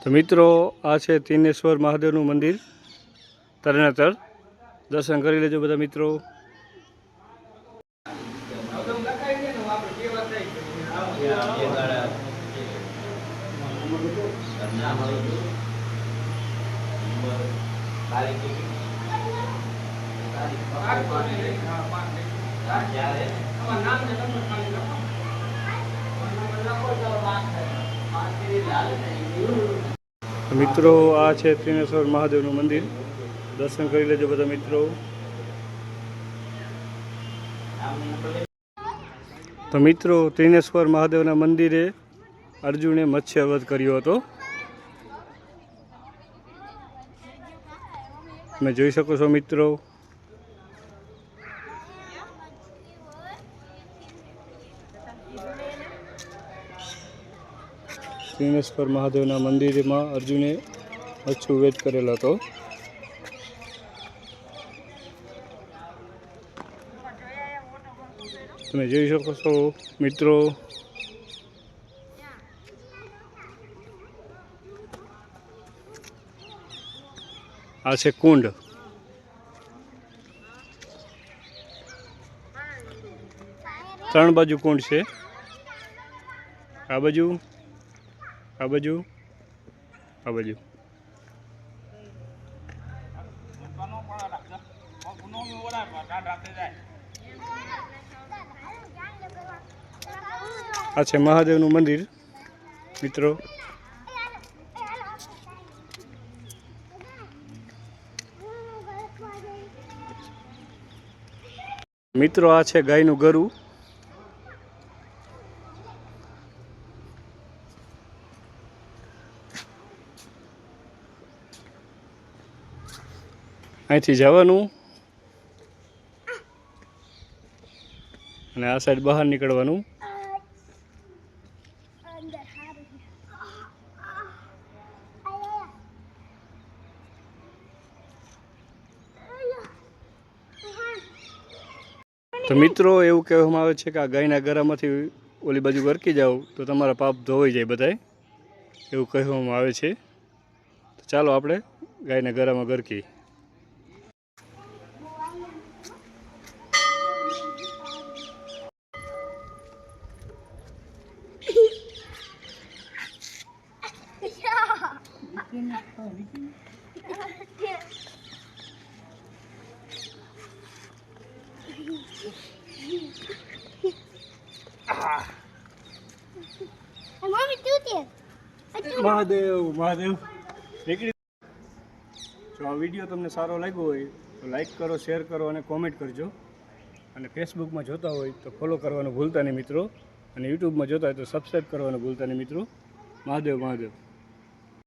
तो मित्रों आ है तीनेश्वर महादेव मंदिर तरणेतर दर्शन कर लेजो बधा मित्रों। तो मित्रों आ है त्रिनेश्वर महादेव मंदिर दर्शन कर लेजो बधा मित्रों। तो मित्रों त्रिनेश्वर महादेव मंदिरे अर्जुने मत्स्यवध कर्यो हतो। તમે જોઈ શકો છો મિત્રો। ત્રિનેશ્વર મહાદેવના મંદિરમાં અર્જુને મત્સ્યવેધ કરેલો હતો। તમે જોઈ શકો છો મિત્રો। आ है कुंड। त्रण बाजू कुंड है। आ बाजू आ बाजू आ बाजू। आ है महादेव मंदिर मित्रों। मित्रों आ है गायनु गरु। અહીંથી જવાનું અને આ સાઈડ બહાર નીકળવાનું। तो मित्रों एवं कहेवामां आवे छे के आ गायना गरामांथी ओली बाजू गरकी जाओ तो तमारा पाप धोवाई जाए बधाय एवं कहेवामां आवे छे। तो चालो आपणे गायना गरामां गरकी। महादेव महादेव जो आ वीडियो तमने सारो लाग्यो होय तो लाइक करो, शेर करो और कॉमेंट करजो। और फेसबुक में जोता हो तो फॉलो करवानुं भूलता नहीं मित्रों। और यूट्यूब में जोता हो तो सब्सक्राइब करवानुं भूलता नहीं मित्रों। महादेव महादेव।